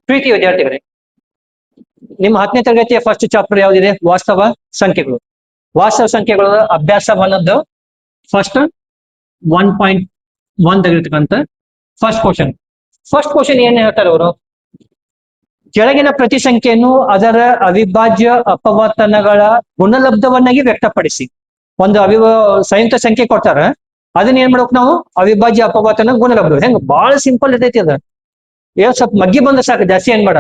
ಪ್ರೀತಿ ವಿದ್ಯಾರ್ಥಿಗಳೇ, ನಿಮ್ಮ 10ನೇ ತರಗತಿಯ ಫಸ್ಟ್ ಚಾಪ್ಟರ್ ಯಾವ್ದಿದೆ? ವಾಸ್ತವ ಸಂಖ್ಯೆಗಳು. ವಾಸ್ತವ ಸಂಖ್ಯೆಗಳ ಅಭ್ಯಾಸ ಅನ್ನೋದು ಫಸ್ಟ್ 1.1 ತೆಗೆದುಕಂತ ಫಸ್ಟ್ ಕ್ವಶನ್ ಏನ್ ಹೇಳ್ತಾರೆ ಅವರು? ಕೆಳಗಿನ ಪ್ರತಿ ಸಂಖ್ಯೆಯನ್ನು ಅದರ ಅವಿಭಾಜ್ಯ ಅಪವರ್ತನಗಳ ಗುಣಲಬ್ಧವನ್ನಾಗಿ ವ್ಯಕ್ತಪಡಿಸಿ. ಒಂದು ಸಂಯುಕ್ತ ಸಂಖ್ಯೆ ಕೊಡ್ತಾರ, ಅದನ್ನ ಏನ್ ಮಾಡ್ಬೇಕು ನಾವು? ಅವಿಭಾಜ್ಯ ಅಪವರ್ತನ ಗುಣಲಬ್ಧ. ಹೆಂಗ್ ಬಹಳ ಸಿಂಪಲ್ ಇರ್ತೈತಿ ಅದ. ಸ್ವಲ್ಪ ಮಗ್ಗಿ ಬಂದ ಸಾಕು, ಜಾಸ್ತಿ ಏನ್ ಮಾಡ.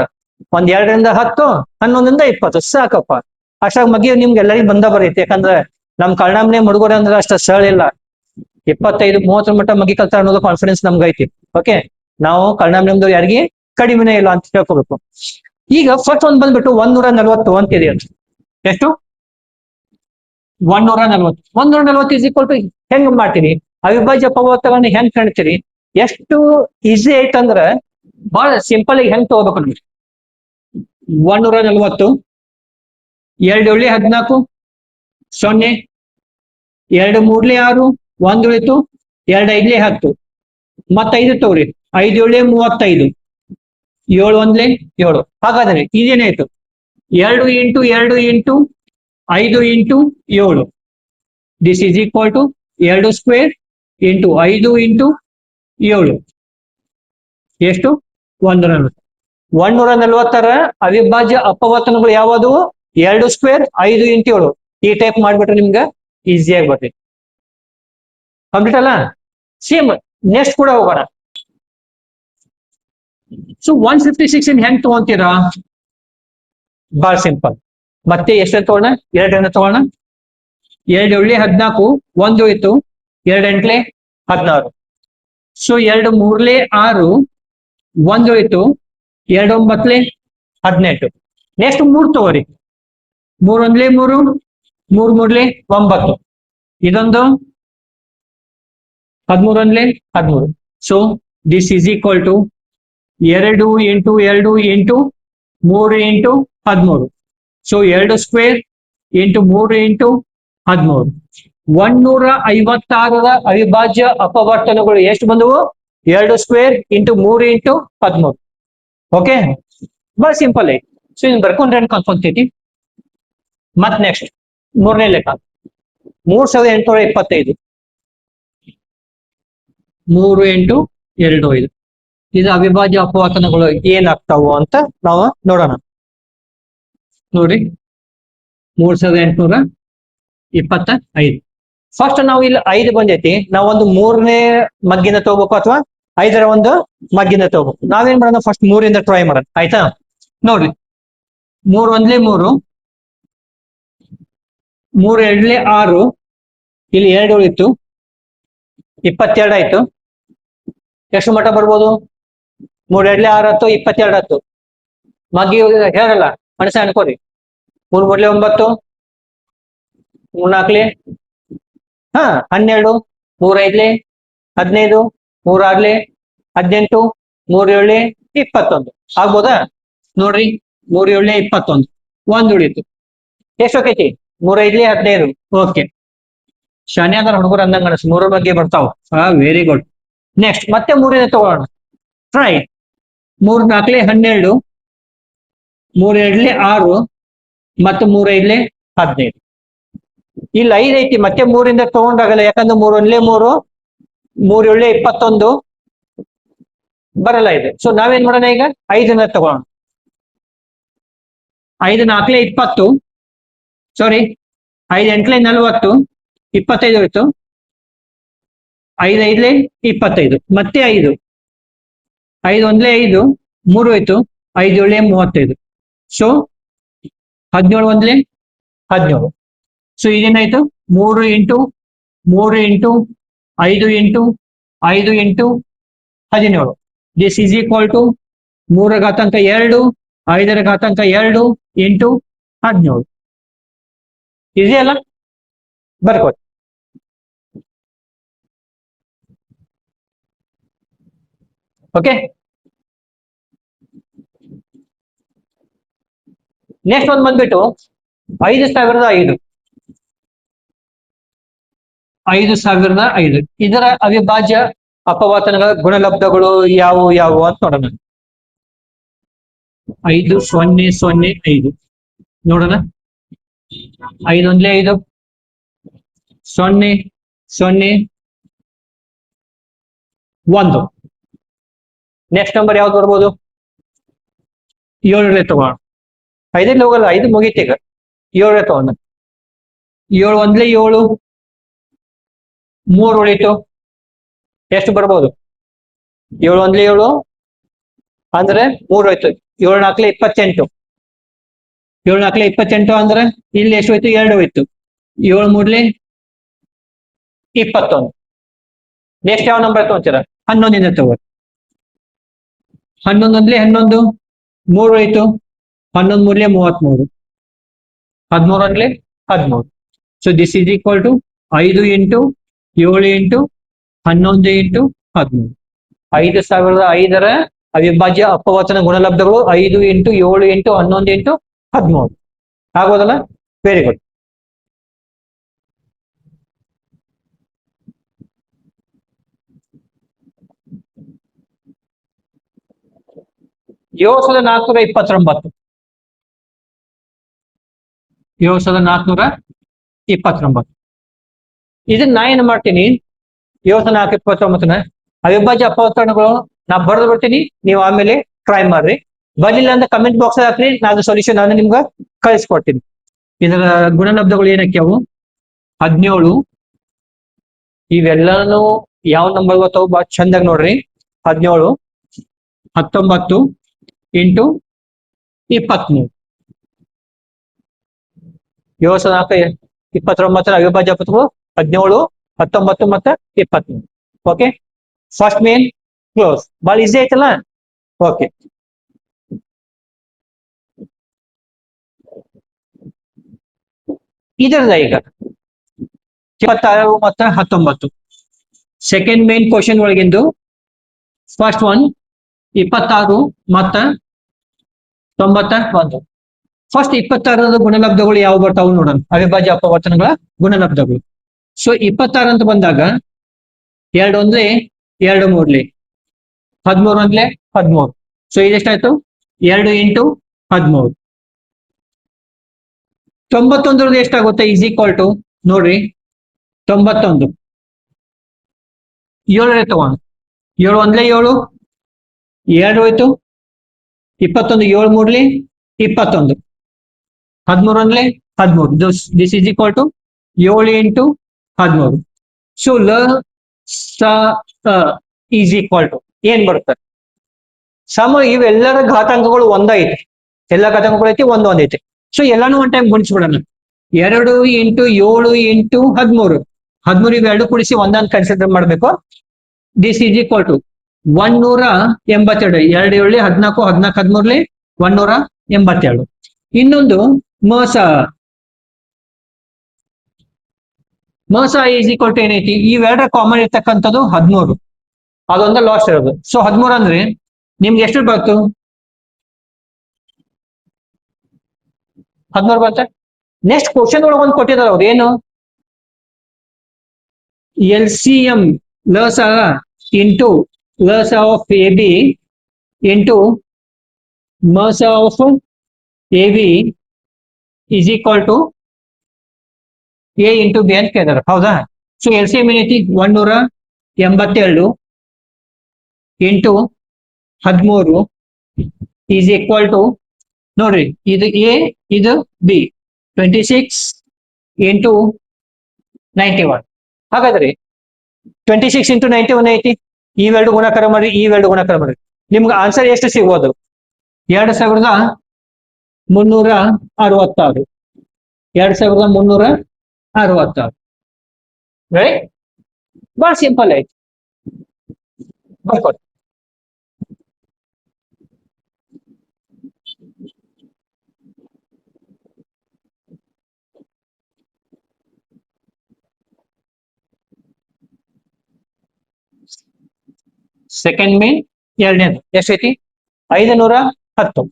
ಒಂದ್ 2ರಿಂದ 10, 11ರಿಂದ 20 ಸಾಕಪ್ಪ. ಅಷ್ಟಾಗ ಮಗ್ಗಿ ನಿಮ್ಗೆ ಎಲ್ಲರಿಗೂ ಬಂದ ಬರೈತಿ. ಯಾಕಂದ್ರೆ ನಮ್ ಕನ್ನಡಮ್ನೆ ಹುಡುಗರ ಅಂದ್ರೆ ಅಷ್ಟ ಸರಳ ಇಲ್ಲ. 25, 30 ಮಟ್ಟ ಮಗ್ಗಿ ಕಲ್ತಾರ ಅನ್ನೋದು ಕಾನ್ಫಿಡೆನ್ಸ್ ನಮ್ಗೆ ಐತಿ. ಓಕೆ, ನಾವು ಕನ್ನಡ ನಿಮ್ದು ಯಾರಿಗಿ ಕಡಿಮೆನೇ ಇಲ್ಲ ಅಂತ ಹೇಳ್ಕೋಬೇಕು. ಈಗ ಫಸ್ಟ್ ಒಂದ್ ಬಂದ್ಬಿಟ್ಟು 140 ಅಂತಿದೆ. ಎಷ್ಟು? 140. 140 ಇಸ್ ಈಕ್ವಲ್ ಟು ಹೆಂಗ್ ಮಾಡ್ತೀರಿ? ಅವಿಭಾಜ್ಯ ಅಪವರ್ತನಗಳನ್ನ ಹೆಂಗ್ ಕಾಣ್ತೀರಿ? ಎಷ್ಟು ಈಸಿ ಐತಂದ್ರ ಬಹಳ ಸಿಂಪಲ್ ಆಗಿ ಹೆಂಗ್ ತಗೋಬೇಕು ನೋಡಿ. 140 2 ಏಳೆ 14, 0 2 ಮೂರ್ಲೆ 6, 1 ಉಳಿತು, 2 ಐದ್ಲೆ 10, ಮತ್ತ 5 ತಗೋರಿ. 5 ಏಳೆ 35, 7 ಒಂದ್ಲೆ 7. ಹಾಗಾದ್ರೆ ಇದೇನಾಯ್ತು? 2 into 2 into 5 into 7. This is equal to 2 square into 5 into 7. ಎಷ್ಟು? 140. 140ರ ಅವಿಭಾಜ್ಯ ಅಪವರ್ತನಗಳು ಯಾವುದು? 2 ಸ್ಕ್ವೇರ್ 5 ಇಂಟು 7. ಈ ಟೈಪ್ ಮಾಡ್ಬಿಟ್ರೆ ನಿಮ್ಗೆ ಈಸಿಯಾಗಿ ಬರ್ತೈತಿ. ಕಂಪ್ಲೀಟ್ ಅಲ್ಲ? ಸೇಮ್ ನೆಕ್ಸ್ಟ್ ಕೂಡ ಹೋಗೋಣ. ಸೊ 156 ಹೆಂಗ್ ತಗೊಂತೀರಾ? ಬಹಳ ಸಿಂಪಲ್. ಮತ್ತೆ ಎಷ್ಟನ್ನ ತಗೋಣ? 2 ತಗೋಣ. 2 ಏಳೆ 14, 1 ಹೋಯ್ತು, 2 ಎಂಟ್ಲೆ 16. ಸೊ 2 ಮೂರ್ಲೆ 6, 1 ಹೋಯ್ತು, 2 ಒಂಬತ್ಲೆ 18. ನೆಕ್ಸ್ಟ್ 3 ತಗೋರಿ. 3 ಒಂದ್ಲೆ 3, 3 ಮೂರ್ಲೆ 9. ಇದೊಂದು 13 ಒಂದ್ಲೆ 13. So this is equal to 2 into 2 into 3 into 13. So 2 square into 3 into 13. 156ರ ಅವಿಭಾಜ್ಯ ಅಪವರ್ತನಗಳು ಎಷ್ಟು ಬಂದವು? 2 ಸ್ಕ್ವೇರ್ ಇಂಟು 3 ಇಂಟು 13. ಓಕೆ, ಬಹಳ ಸಿಂಪಲ್ ಐತಿ. ಸೊ ಇದನ್ನ ಬರ್ಕೊಂಡ್ರೆ ಕನ್ಫರ್ಮ್ತೈತಿ. ಮತ್ ನೆಕ್ಸ್ಟ್ 3ನೇ ಲೆಕ್ಕ 3825. 3 ಇಂಟು 2 5. ಇದು ಅವಿಭಾಜ್ಯ ಅಪವರ್ತನಗಳು ಏನಾಗ್ತಾವು ಅಂತ ನಾವು ನೋಡೋಣ. ನೋಡಿ, 3825. ಫಸ್ಟ್ ನಾವು ಇಲ್ಲಿ 5 ಬಂದೈತಿ. ನಾವು ಒಂದು 3ನೇ ಮಗ್ಗಿನ ತಗೋಬೇಕು ಅಥವಾ 5ರ ಒಂದು ಮಗ್ಗಿನ ತಗೋಬೇಕು. ನಾವೇನ್ ಮಾಡೋಣ? ಫಸ್ಟ್ 3ರಿಂದ ಟ್ರೈ ಮಾಡೋಣ. ಆಯ್ತಾ? ನೋಡ್ರಿ, 3 ಒಂದ್ಲೆ 3, 3 ಎರಡ್ಲೆ 6, ಇಲ್ಲಿ 2 ಉಳಿತು, 22 ಆಯ್ತು. ಎಷ್ಟು ಮಟ್ಟ ಬರ್ಬೋದು? 3 ಎರಡ್ಲೆ 6 ಆಯ್ತು, 22 ಆಯ್ತು. ಮಗ್ಗಿ ಹೇಳಲ್ಲ, ಮನಸ್ಸ ಅನ್ಕೋರಿ. 3 ಮೂರ್ಲೆ 9, 3 ನಾಲ್ಕಲೆ 12, 3 ಐದ್ಲೆ 15, 3 ಆರ್ಲೆ 18, 3 ಏಳೆ 21. ಆಗ್ಬೋದಾ? ನೋಡ್ರಿ, 3 ಏಳೆ 21, 1 ಉಳಿತು. ಎಷ್ಟು ಹೋಗೈತಿ? 3 ಐದ್ಲೆ 15. ಓಕೆ, ಶಾನ್ಯಾದಾರ ಹುಡುಗರು ಅಂದಂಗ ಅನಸ್ 3 ಬಗ್ಗೆ ಬರ್ತಾವ. Very good. ನೆಕ್ಸ್ಟ್ ಮತ್ತೆ 3ನೇ ತಗೊಳ್ಳೋಣ. ಟ್ರೈ. 3 ನಾಲ್ಕಲೆ 12, 3 ಎರಡ್ಲೆ 6, ಮತ್ತು 3 ಐದ್ಲೆ 15. ಇಲ್ಲಿ 5 ಐತಿ, ಮತ್ತೆ 3ರಿಂದ ತಗೊಂಡಾಗಲ್ಲ. ಯಾಕಂದ್ರೆ 3 ಒಂದ್ಲೆ 3, 3 ಏಳೆ 21 ಬರಲ್ಲ ಇದೆ. ಸೊ ನಾವೇನ್ ಮಾಡೋಣ? ಈಗ 5ನ್ನ ತಗೋಣ. 5 ನಾಲ್ಕಲೆ 20, ಸಾರಿ 5 ಎಂಟ್ಲೆ 40, 25 ಹೋಯ್ತು. 5 ಐದ್ಲೆ 25, ಮತ್ತೆ 5, 5 ಒಂದ್ಲೆ 5, 3 ಹೋಯ್ತು, 5 ಏಳೆ 35. ಸೊ 17 ಒಂದ್ಲೆ 17. ಸೊ ಇದೇನಾಯ್ತು? 3 into 3 into 5 into 5 into 17. This is equal to 3ರ ಘಾತಾಂಕ 2, 5ರ ಘಾತಾಂಕ 2 ಇಂಟು 17. ಇದೆಯಲ್ಲ? ಬರ್ಕೋರಿ. ಓಕೆ, ನೆಕ್ಸ್ಟ್ ಒಂದು ಬಂದ್ಬಿಟ್ಟು 5005. 5005 ಇದರ ಅವಿಭಾಜ್ಯ ಅಪವರ್ತನಗಳ ಗುಣಲಬ್ಧಗಳು ಯಾವುವು ಅಂತ ನೋಡೋಣ. 5005 ನೋಡೋಣ. 5 1 5 0 0 1. ನೆಕ್ಸ್ಟ್ ನಂಬರ್ ಯಾವ್ದು ಬರ್ಬೋದು? 7 ತಗೋಣ. 5 ಹೋಗಲ್ಲ, 5 ಮುಗೀತು ಈಗ. 7 ತಗೋಣ. 7 1 7, 3 ಉಳಿತು. ಎಷ್ಟು ಬರ್ಬೋದು? 7 1 7 ಅಂದ್ರೆ 3 ಹೋಯ್ತು. 7 4 28. 7 4 28 ಅಂದ್ರೆ ಇಲ್ಲಿ ಎಷ್ಟು ಹೋಯ್ತು? 2 ಹೋಯ್ತು. 7 3 21. ನೆಕ್ಸ್ಟ್ ಯಾವ ನಂಬರ್ ತಗೋತೀರಾ? 11 ತಗೋ. 11 1 11, 3 ಹೋಯ್ತು. 11 3 33. 13 1 13. So this is equal to 5 into 7 into 11 into 13. 5005ರ ಅವಿಭಾಜ್ಯ ಅಪವಚನ ಗುಣಲಬ್ಧಗಳು 5 ಇಂಟು 7 ಇಂಟು 11 ಇಂಟು 13. ಆಗೋದಲ್ಲ? Very good. ಏಳು ಸಾವಿರದ 429. 7429. ಇದನ್ನ ನಾ ಏನ್ ಮಾಡ್ತೀನಿ? 7429ನ ಅವಿಭಾಜ್ಯ ಅಪವರ್ತನಗಳು ನಾ ಬರೆದು ಬಿಡ್ತೀನಿ. ನೀವು ಆಮೇಲೆ ಟ್ರೈ ಮಾಡ್ರಿ. ಬರ್ಲಿಲ್ಲ ಅಂದ್ರೆ ಕಮೆಂಟ್ ಬಾಕ್ಸ್ ಹಾಕ್ರಿ, ನಾನು ಸೊಲ್ಯೂಷನ್ ನಾನು ನಿಮ್ಗೆ ಕಳಿಸ್ಕೊಡ್ತೀನಿ. ಇದರ ಗುಣಲಬ್ಧಗಳು ಏನಕ್ಯಾವು? 17. ಇವೆಲ್ಲಾನು ಯಾವ ನಂಬರ್ ಗೊತ್ತಾವು? ಬಹಳ ಚಂದಾಗಿ ನೋಡ್ರಿ. 17 19 ಇಂಟು 23. 7429 ಅವಿಭಾಜ್ಯ ಅಪವರ್ತನಗಳು 17 19 ಮತ್ತೆ 23. Okay, first main close. ಬಹಳ ಈಸಿ ಆಯ್ತಲ್ಲ? ಓಕೆ, ಇದರದ ಈಗ 26 ಮತ್ತು 19 ಸೆಕೆಂಡ್ ಮೇನ್ ಕ್ವಶನ್ ಒಳಗಿಂದು ಫಸ್ಟ್ ಒನ್ 26 ಮತ್ತು 91. ಫಸ್ಟ್ 26ರ ಗುಣಲಬ್ಧಗಳು ಯಾವ ಬರ್ತಾವು ನೋಡೋಣ. ಅವಿಭಾಜ್ಯ ಅಪವರ್ತನಗಳ ಗುಣಲಬ್ಧಗಳು. ಸೊ 26 ಅಂತ ಬಂದಾಗ 2 1 2 3 13 1 13. ಸೊ ಇದೆಷ್ಟಾಯ್ತು? 2 ಇಂಟು 13. 91 ಎಷ್ಟಾಗುತ್ತೆ? ಈಸ್ ಈಕ್ವಲ್ ಟು ನೋಡ್ರಿ 91 7 ತಗೋಣ. 7 1 7, 2 ಹೋಯ್ತು. 21 7 3 21. 13 1 13. This is equal to 7 into 13. So ಲ ಸ ಈಸ್ ಈಕ್ವಲ್ ಟು ಏನ್ ಬರುತ್ತೆ? ಸಮ ಇವೆಲ್ಲರ ಘಾತಾಂಕಗಳು ಒಂದೈತೆ. ಎಲ್ಲ ಘಾತಾಂಕಗಳು ಐತಿ, ಒಂದ್ ಐತಿ. ಸೊ ಎಲ್ಲಾನು ಒನ್ ಟೈಮ್ ಗುಣಿಸ್ಬಿಡೋಣ. 2 ಇಂಟು 7 ಇಂಟು 13. 13 ಇವೆರಡು ಕೂಡಿಸಿ ಒಂದನ್ನು ಕನ್ಸಿಡರ್ ಮಾಡಬೇಕು. This is equal to 182. 2 7 14, 14 13 182. ಇನ್ನೊಂದು ಮಸ ಈಸ್ ಈಕ್ವಲ್ ಟು ಏನೈತಿ? ಇವೆರಡರ ಕಾಮನ್ ಇರ್ತಕ್ಕಂಥದ್ದು 13. ಅದೊಂದ ಲಾಸ್ಟ್ ಇರೋದು. ಸೊ 13 ಅಂದ್ರೆ ನಿಮ್ಗೆ ಎಷ್ಟು ಬಂತು? 13 ಬಂತ. ನೆಕ್ಸ್ಟ್ ಕ್ವಶನ್ ಒಳಗೆ ಒಂದು ಕೊಟ್ಟಿದ್ದಾರೆ ಅವ್ರು, ಏನು? LCM ಲಸ ಇಂಟು ಲಸ ಆಫ್ AB ಇಂಟು ಮಸ of AB is equal to A into B ಅಂತ ಕೇಳಿದಾರೆ. ಹೌದಾ? ಸೊ LCM ಏನೈತಿ? 182 ಇಂಟು 13 ಈಸ್ ಈಕ್ವಲ್ ಟು ನೋಡ್ರಿ, ಇದು A ಇದು B 26 ಇಂಟು 91. ಹಾಗಾದ್ರೆ 26 ಇಂಟು 91 ಐತಿ. ಇವೆರಡು ಗುಣಾಕಾರ ಮಾಡ್ರಿ, ಇವೆರಡು ಗುಣಾಕಾರ ಮಾಡ್ರಿ. ನಿಮ್ಗೆ ಆನ್ಸರ್ ಎಷ್ಟು ಸಿಗ್ಬೋದು? 2366. 2366. ರೈಟ್? ಬಹಳ ಸಿಂಪಲ್ ಐತಿ. ಬರ್ಕೊಡಿ. ಸೆಕೆಂಡ್ ಮೇನ್ ಎರಡನೇದು ಎಷ್ಟೈತಿ? 510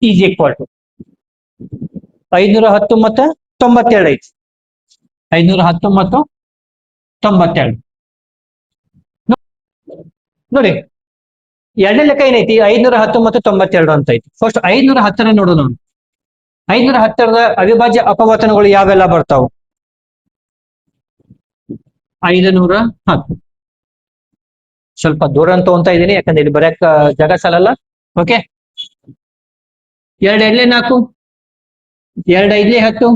ಈಸ್ ಈಕ್ವಲ್ ಟು 510 ಮತ್ತು 92 ಐತಿ. 510 ಮತ್ತು 92 ನೋಡಿ. ಎರಡನೇ ಲೆಕ್ಕ ಏನೈತಿ 510 ಮತ್ತು 92 ಅಂತ ಐತಿ. ಫಸ್ಟ್ 510 ನೋಡೋಣ. 510ರ ಅವಿಭಾಜ್ಯ ಅಪವರ್ತನಗಳು ಯಾವೆಲ್ಲ ಬರ್ತಾವ? 510 ಸ್ವಲ್ಪ ದೂರ ಅಂತ ತಗೊಂತಾ ಇದ್ದೀನಿ, ಯಾಕಂದ್ರೆ ಇಲ್ಲಿ ಬರೆಯಕ್ ಜಾಗ ಸಾಲಲ್ಲ. ಓಕೆ, 2 ಎರಡ್ಲೆ 4, 2 5ಲೆ 10,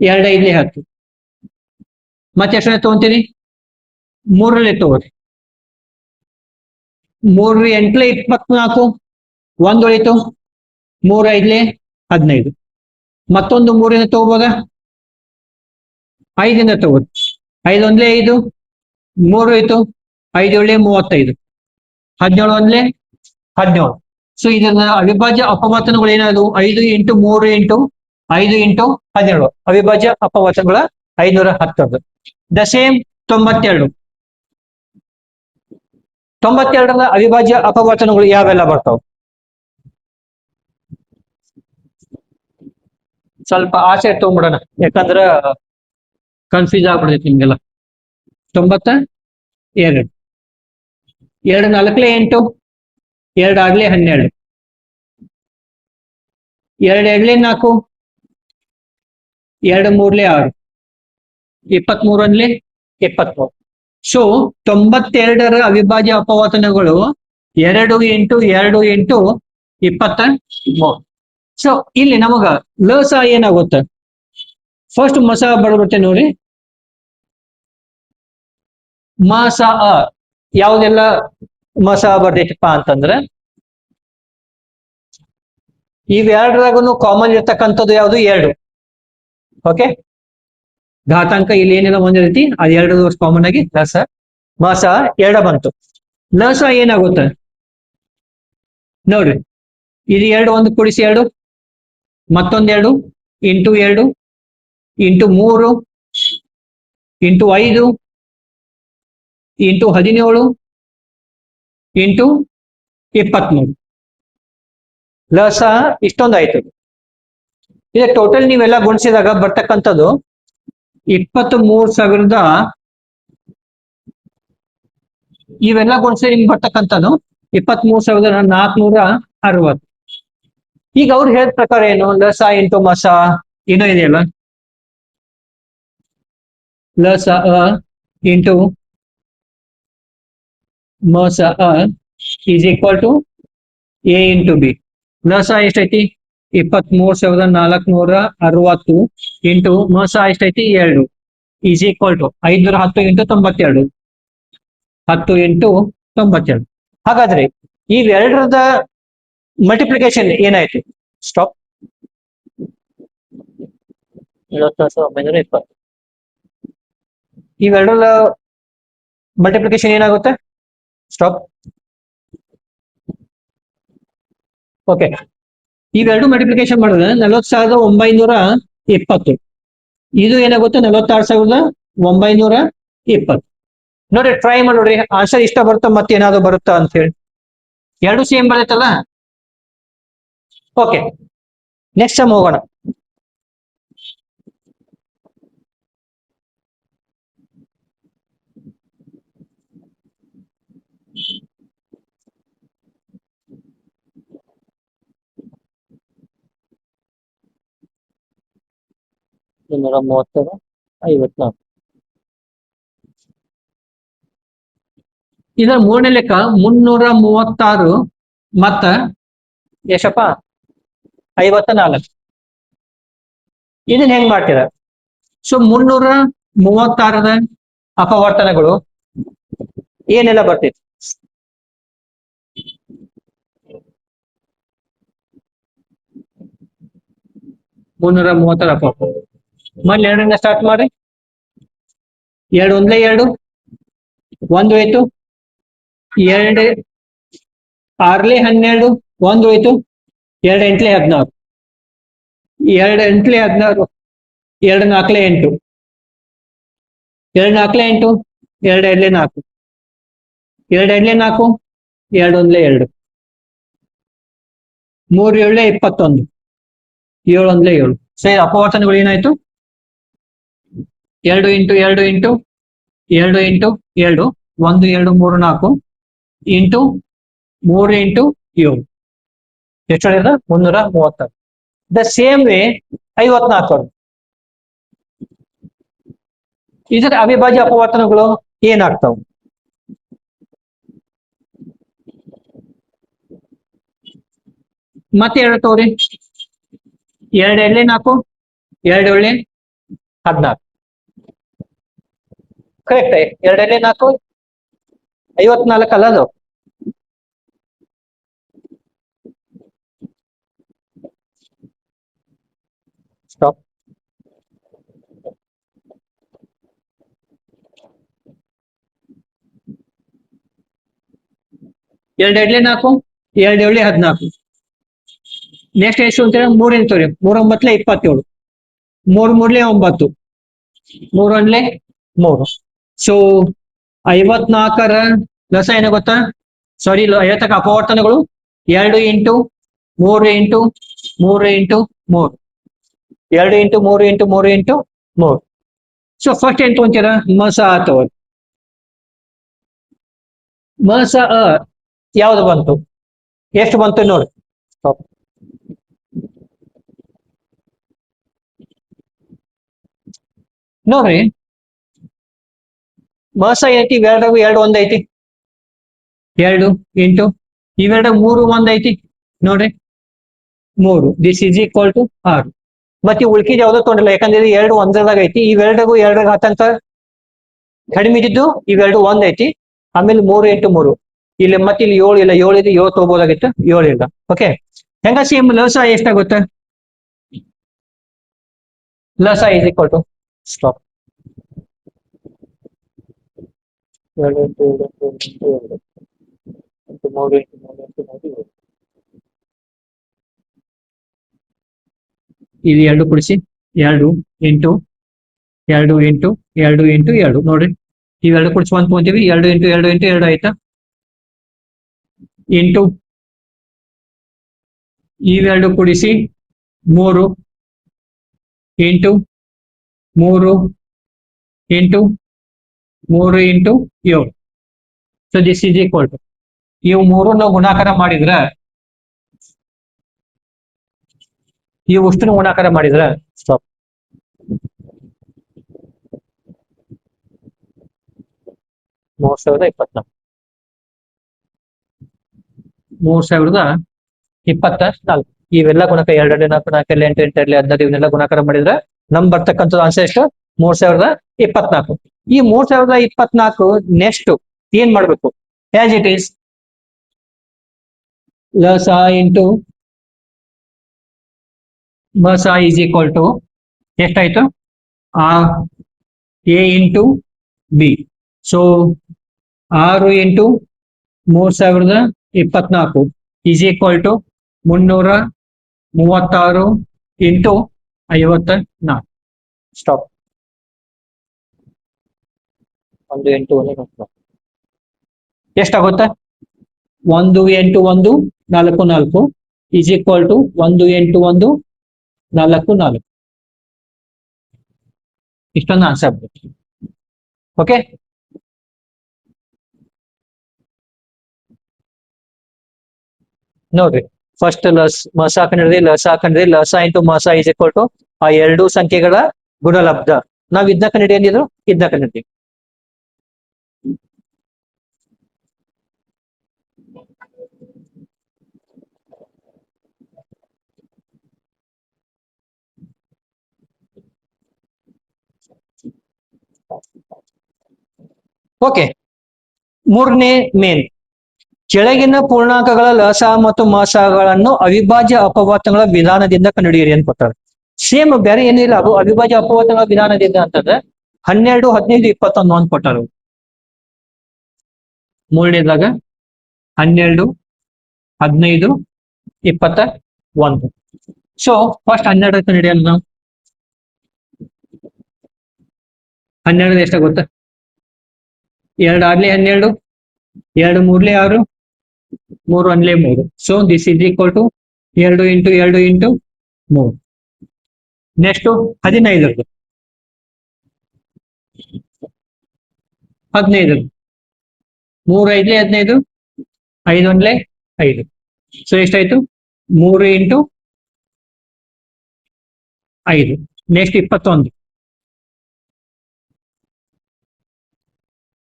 2 5ಲೆ 10. ಮತ್ತೆ ಎಷ್ಟನೇ ತಗೊಂತೀನಿ? 3ರಲ್ಲಿ ತಗೋರಿ. 3 8ಲೆ 24, 1 ಉಳಿತು. 3 5ಲೆ 15. ಮತ್ತೊಂದು 3ರಿಂದ ತಗೋಬೋದ? 5ಇಂದ ತಗೋರಿ. 5 1ಲೆ 5, 3 ಹೋಯ್ತು. 5 7ಲೆ 35, 17 1ಲೆ 17. ಸೊ ಇದನ್ನ ಅವಿಭಾಜ್ಯ ಅಪವರ್ತನಗಳು ಏನಾದವು? 5 ಇಂಟು 3 ಇಂಟು 5 ಇಂಟು 17 ಅವಿಭಾಜ್ಯ ಅಪವರ್ತನಗಳ 510. The same 92. 92ರ ಅವಿಭಾಜ್ಯ ಅಪವರ್ತನಗಳು ಯಾವೆಲ್ಲ ಬರ್ತಾವ? ಸ್ವಲ್ಪ ಆಸೆ ತಗೊಂಡ್ಬಿಡೋಣ, ಯಾಕಂದ್ರ ಕನ್ಫ್ಯೂಸ್ ಆಗ್ಬಿಡ್ತೈತಿ ನಿಮ್ಗೆಲ್ಲ. 92, 2 4ಲೆ 8, 2 6ಲೆ 12, 2 2ಲೆ 4, 2 3ಲೆ 6, 23 1ಲೆ 23. ಸೊ 92ರ ಅವಿಭಾಜ್ಯ ಅಪವರ್ತನಗಳು 2 ಇಂಟು 2 ಇಂಟು 23. ಸೊ ಇಲ್ಲಿ ನಮಗ ಲಸ ಏನಾಗುತ್ತೆ? ಫಸ್ಟ್ ಮಸ ಬರುತ್ತೆ ನೋಡಿ. ಮಸ ಯಾವ್ದೆಲ್ಲ ಮಸ ಬರ್ತೈತಿಪ್ಪ ಅಂತಂದ್ರೆ, ಇವೆರಡರಾಗೂ ಕಾಮನ್ ಇರ್ತಕ್ಕಂಥದ್ದು ಯಾವುದು? 2. ಓಕೆ, ಘಾತಾಂಕ ಇಲ್ಲಿ ಏನೆಲ್ಲ ಬಂದಿರೈತಿ ಅದು 2 ಕಾಮನ್ ಆಗಿ ಲಸ. ಮಸ 2 ಬಂತು. ಲಸ ಏನಾಗುತ್ತೆ ನೋಡ್ರಿ, ಇದು 2 1 ಕೂಡಿಸಿ 2, ಮತ್ತೊಂದು 2 into 2 into 3 into 5 into 17 into 23. ಲಸ ಇಷ್ಟೊಂದು ಆಯ್ತು. ಇದು ಟೋಟಲ್ ನೀವೆಲ್ಲ ಗುಣಿಸಿದಾಗ ಬರ್ತಕ್ಕಂಥದ್ದು 23,000. ಇವೆಲ್ಲ ಗುಣಿಸಿ ನಿಮ್ಗೆ ಬರ್ತಕ್ಕಂಥದ್ದು 23,460. ಈಗ ಅವ್ರು ಹೇಳಿದ ಪ್ರಕಾರ ಏನು? ಲಸ ಇಂಟು ಮಸ ಏನೋ ಇದೆಯಲ್ಲ, ಲಸ ಇಂಟು ಮಸ is equal to A into B. ಲಸ ಎಷ್ಟೈತಿ? 23,460 ಇಂಟು ಮಸ ಎಷ್ಟೈತಿ? 2 is equal to 510 into 92, 10 into 92. ಹಾಗಾದ್ರೆ ಇವೆರಡರದ ಮಲ್ಟಿಪ್ಲಿಕೇಶನ್ ಏನಾಯ್ತು? ಸ್ಟಾಪ್. 7920. ಇವೆರಡರ ಮಲ್ಟಿಪ್ಲಿಕೇಶನ್ ಏನಾಗುತ್ತೆ? ಸ್ಟಾಪ್. ಓಕೆ, ಇವೆರಡು ಮಲ್ಟಿಪ್ಲಿಕೇಶನ್ ಮಾಡಿದ್ರೆ 40,920. ಇದು ಏನಾಗುತ್ತೆ? 46,920. ನೋಡ್ರಿ, ಟ್ರೈ ಮಾಡಿ ನೋಡ್ರಿ, ಆನ್ಸರ್ ಇಷ್ಟ ಬರುತ್ತಾ ಮತ್ತೇನಾದ್ರು ಬರುತ್ತಾ ಅಂತ ಹೇಳಿ. 2 ಸೇಮ್ ಬರುತ್ತಲ್ಲ. ಓಕೆ, ನೆಕ್ಸ್ಟ್ ಟೈಮ್ ಹೋಗೋಣ. ಇನ್ನೂರ 54. ಇದರ ಮೂರನೇ ಲೆಕ್ಕ 336 ಮತ್ತ ಎಷ್ಟಪ್ಪ? 54. ಇದನ್ನ ಹೆಂಗ್ ಮಾಡ್ತೀರ? ಸೊ 336ರ ಅಪವರ್ತನಗಳು ಏನೆಲ್ಲ ಬರ್ತೈತಿ? 336 ಅಪವರ್ತನ ಮೊದಲು 2ರಿಂದ ಸ್ಟಾರ್ಟ್ ಮಾಡಿ. 2 1ಲೆ 2, 1 ಹೋಯ್ತು. 2 6ಲೆ 12, 1 ಹೋಯ್ತು. 2 8ಲೆ 16, 2 8ಲೆ 16, 2 4ಲೆ 8, 2 4ಲೆ 8, 2 2ಲೆ 4, 2 2ಲೆ 4, 2 1ಲೆ 2, 3 7ಲೆ 21, 7 1ಲೆ 7. ಸರಿ, ಅಪವರ್ತನಗಳು ಏನಾಯ್ತು? 2 into 2 into 2 into 2, 1 2 3 4 into 3 into 7 ಎಷ್ಟು ಹೇಳಿದ 336. The same way 54. ಇದರ ಅವಿಭಾಜ್ಯ ಅಪವರ್ತನಗಳು ಏನಾಗ್ತಾವ? ಮತ್ತೆ ಹೇಳ್ತವ್ರಿ 2 ಎಳ್ಳೆ 4, 2 ಎಳ್ಳೆ 14. ಕರೆಕ್ಟ್. 2 ಎಳ್ಳೆ 4 54 ಅಲ್ಲ ಅದು. ಸ್ಟಾಪ್. 2 ಎಳ್ಳೆ 4, 2 ಎಳ್ಳೆ 14. ನೆಕ್ಸ್ಟ್ ಎಷ್ಟು ಅಂತ 3 ಎಂತವ್ರಿ 3 9 27, 3 3 9, 3 1 3. ಸೊ 54ರ ಲಸ ಏನು ಗೊತ್ತಾ? ಸಾರಿ, 50ಕ್ಕೆ ಅಪವರ್ತನಗಳು 2 into 3 into 3 into 3, 2 into 3 into 3 into 3. So first ಏನ್ ತಗೊಂತೀರ? ಮಸ ಅಥವಾ ಮಸ ಯಾವ್ದು ಬಂತು? ಎಷ್ಟು ಬಂತು ನೋಡಿ. ನೋಡ್ರಿ, ಮಸ ಐತಿ, ಇವೆರಡಾಗು 2 1 ಐತಿ. 2 ಇಂಟು ಇವೆರಡ 3 1 ಐತಿ ನೋಡ್ರಿ, 3. This is equal to 6. ಮತ್ತೆ ಉಳ್ಕಿದ ಯಾವ್ದೋ ತೊಗೊಂಡಿಲ್ಲ, ಯಾಕಂದ್ರೆ 2 ಒಂದರದಾಗ ಐತಿ. ಇವೆರಡಾಗು 2 ಹತ್ತಂಕ ಕಡಿಮೆ ಇದ್ದಿದ್ದು ಇವೆರಡು 1 ಐತಿ. ಆಮೇಲೆ 3 ಇಂಟು 3 ಇಲ್ಲಿ, ಮತ್ತೆ ಇಲ್ಲಿ 7 ಇಲ್ಲ, 7 ಇದೆ, 7 ತಗೋಬಹುದಾಗಿತ್ತು, 7 ಇಲ್ಲ. ಓಕೆ, ಹೆಂಗ ಸೇಮ್ ಲಸ ಎಷ್ಟಾಗುತ್ತೆ? ಲಸ is equal to stop. 2 into 2 into 2 into 3 into 3 into 3. ಇಲ್ಲಿ 2 ಕೂಡಿಸಿ 2 ಇಂಟು 2 ಇಂಟು 2 ಇಂಟು 2 ನೋಡ್ರಿ, ಇವೆರಡು ಕೂಡಿಸಿ 1 ತಗೊಂತೀವಿ. 2 ಇಂಟು 2 ಇಂಟು 2 ಆಯ್ತಾ? ಇಂಟು ಇವೆರಡು ಕೂಡಿಸಿ 3 into 3 into 3 into 7. So this is equal to, ಇವು 3 ನಾವು ಗುಣಾಕಾರ ಮಾಡಿದ್ರ, ಇವು ಅಷ್ಟು ಗುಣಾಕಾರ ಮಾಡಿದ್ರ ಸ್ಟಾಪ್. 3024, 3024. ಇವೆಲ್ಲ ಗುಣಕ 2 4 4 8 8 15 ಇವನ್ನೆಲ್ಲ ಗುಣಾಕಾರ ಮಾಡಿದ್ರೆ ನಮ್ ಬರ್ತಕ್ಕಂಥ ಆನ್ಸರ್ ಎಷ್ಟು? 3024. ಈ 3024 ನೆಕ್ಸ್ಟ್ ಏನ್ ಮಾಡ್ಬೇಕು? ಆಸ್ ಇಟ್ ಈಸ್ ಲಸ ಇಂಟು ಮಸ ಈಸ್ ಈಕ್ವಲ್ ಟು ಎಷ್ಟಾಯ್ತು? A into B. So 6 into 3024 is equal to 336 into 54. Stop. 1 8 1 ಎಷ್ಟಾಗುತ್ತೆ? 1 8 1 4 4 ಈಸ್ ಈಕ್ವಲ್ ಟು 1 8 1 4 4. ಇಷ್ಟೊಂದು ಆನ್ಸರ್. ಓಕೆ, ನೋಡ್ರಿ, ಫಸ್ಟ್ ಮಸ ಹಾಕೊಂಡಿದ್ರಿ, ಲಸ ಹಾಕೊಂಡಿದ್ರಿ. ಲಸ ಇಂಟು ಮಸ ಈಸ್ ಈಕ್ವಲ್ ಟು ಆ ಎರಡು ಸಂಖ್ಯೆಗಳ ಗುಣಲಬ್ಧ. ನಾವ್ ಇದನ್ನ ಕಂಡಿಡಿ ಅಂದಿದ್ರು, ಇದನ್ನ ಕಂಡಿದ್ವಿ. ಓಕೆ, ಮೂರನೇ ಮೇನ್, ಕೆಳಗಿನ ಪೂರ್ಣಾಂಕಗಳ ಲಸ ಮತ್ತು ಮಸಗಳನ್ನು ಅವಿಭಾಜ್ಯ ಅಪವರ್ತನಗಳ ವಿಧಾನದಿಂದ ಕಂಡುಹಿಡಿಯಿರಿ ಅಂತ ಕೊಟ್ಟಾರೆ. ಸೇಮ್ ಬೇರೆ ಏನಿಲ್ಲ, ಅದು ಅವಿಭಾಜ್ಯ ಅಪವರ್ತನಗಳ ವಿಧಾನದಿಂದ ಅಂತಂದ್ರೆ 12 15 21 ಅಂತ ಕೊಟ್ಟಾರ. ಮೂರನೇದಾಗ 12 15 21. ಸೊ ಫಸ್ಟ್ 12 ಕಂಡುಹಿಡಿಯಲ್ಲ ನಾವು. 12 ಎಷ್ಟಾಗುತ್ತೆ? 2 6 12, 2 3 6, 3 1 3. So this is equal to 2 into 2 into 3. Next 15. 15 3 5 15, 5 1 5. So ಎಷ್ಟಾಯ್ತು? 3 ಇಂಟು 5. ನೆಕ್ಸ್ಟ್ 21.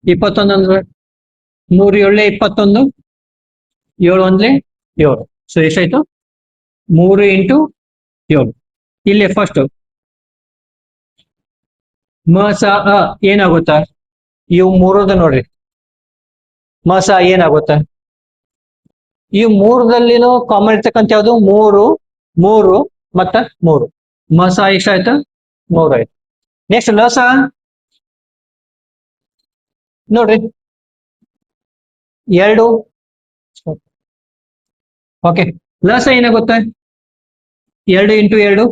21 ಅಂದ್ರೆ 3 7 21, 7 1 7. ಸೊ ಎಷ್ಟಾಯ್ತು? 3 ಇಂಟು 7. ಇಲ್ಲಿ ಫಸ್ಟ್ ಮ ಸ ಅ ಏನಾಗುತ್ತಾ? ಇವು ಮೂರದ ನೋಡ್ರಿ, ಮ ಸ ಏನಾಗುತ್ತಾ? ಈ ಮೂರದಲ್ಲಿನೂ ಕಾಮನ್ ಇರ್ತಕ್ಕಂಥ ಯಾವುದು? 3 3 ಮತ್ತ 3. ಮ ಸ ಎಷ್ಟಾಯ್ತು? 3 ಆಯ್ತು. ನೆಕ್ಸ್ಟ್ ಲ ಸ ನೋಡ್ರಿ, 2. ಓಕೆ, ಲ ಸ ಏನಾಗುತ್ತೆ? 2 ಇಂಟು 2.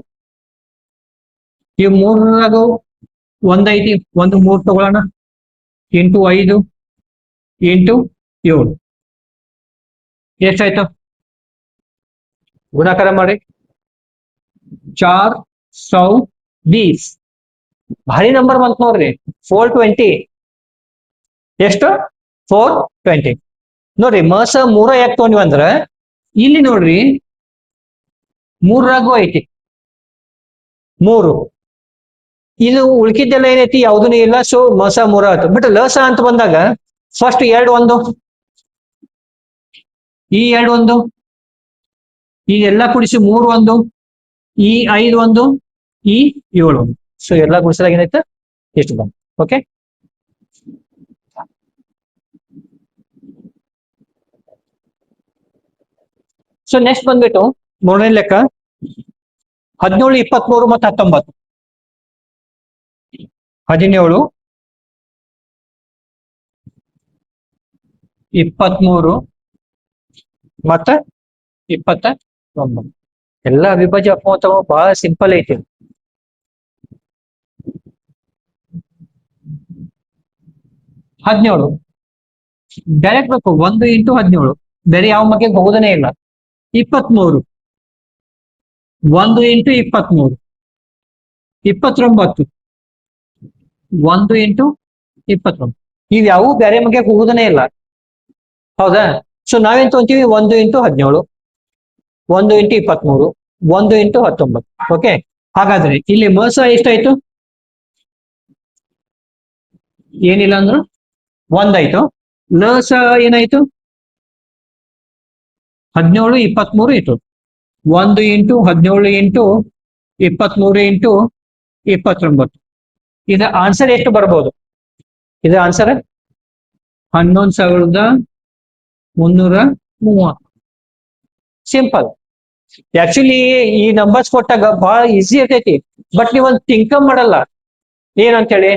ಈ ಮೂರರಾಗ ಒಂದೈತಿ, ಒಂದು 3 ತಗೊಳ್ಳೋಣ. ಇಂಟು 5 ಇಂಟು 7 ಎಷ್ಟಾಯ್ತು? ಗುಣಾಕಾರ ಮಾಡಿ. 420. ಭಾರಿ ನಂಬರ್ ಬಂತು ನೋಡ್ರಿ, 420. ಎಷ್ಟು? 420. ನೋಡ್ರಿ, ಮಸ 3 ಯಾಕೆ ತಗೊಂಡ್ವಿ ಅಂದ್ರ ಇಲ್ಲಿ ನೋಡ್ರಿ 3ರಾಗೂ ಐತಿ 3. ಇದು ಉಳ್ಕಿದ್ದೆಲ್ಲ ಏನೈತಿ? ಯಾವ್ದೂ ಇಲ್ಲ. ಸೊ ಮಸ 3 ಆಯ್ತು. ಬಟ್ ಲಸ ಅಂತ ಬಂದಾಗ ಫಸ್ಟ್ 2 1, ಈ 2 1, ಈಗೆಲ್ಲ ಕೂಡಿಸಿ 3 1, ಈ 5 1, ಈ 7 1. ಸೊ ಎಲ್ಲ ಗುಡಿಸಿದಾಗ ಏನಾಯ್ತು? ಎಷ್ಟು ಬಂತು? ಓಕೆ, ಸೊ ನೆಕ್ಸ್ಟ್ ಬಂದ್ಬಿಟ್ಟು ಮೂರನೇ ಲೆಕ್ಕ 17 23 ಮತ್ತು 19. 17 23 ಮತ್ತ 29. ಎಲ್ಲ ಅವಿಭಾಜ್ಯ ಅಪಮೌಲ್ಯ ಬಹಳ ಸಿಂಪಲ್ ಐತಿ. ಹದಿನೇಳು ಡೈರೆಕ್ಟ್ ಬೇಕು, 1 ಇಂಟು 17. ಬೇರೆ ಯಾವ ಬಗ್ಗೆ ಹೋಗೋದನೇ ಇಲ್ಲ. 23 1 ಇಂಟು 23. 29 1 ಇಂಟು 29. ಇವ್ ಯಾವ ಬೇರೆ ಬಗ್ಗೆ ಹೋಗೋದನೇ ಇಲ್ಲ, ಹೌದಾ? ಸೊ ನಾವೇನ್ ತಗೊಂತೀವಿ? 1 ಇಂಟು 17, 1 ಇಂಟು 23, 1 ಇಂಟು 19. ಓಕೆ, ಹಾಗಾದ್ರೆ ಇಲ್ಲಿ ಮಸ ಎಷ್ಟಾಯ್ತು? ಏನಿಲ್ಲ ಅಂದ್ರು 1 ಆಯ್ತು. ಲ ಸ ಏನಾಯ್ತು? 17 23 ಇತ್ತು. 1 ಇಂಟು 17 ಇಂಟು 23 ಇಂಟು 29. ಇದು ಆನ್ಸರ್ ಎಷ್ಟು ಬರ್ಬೋದು? ಇದು ಆನ್ಸರ್ 11,330. ಸಿಂಪಲ್. ಆಕ್ಚುಲಿ ಈ ನಂಬರ್ಸ್ ಕೊಟ್ಟಾಗ ಬಹಳ ಈಸಿ ಇರ್ತೈತಿ, ಬಟ್ ನೀವೊಂದು ಥಿಂಕ್ ಮಾಡಲ್ಲ ಏನಂತೇಳಿ.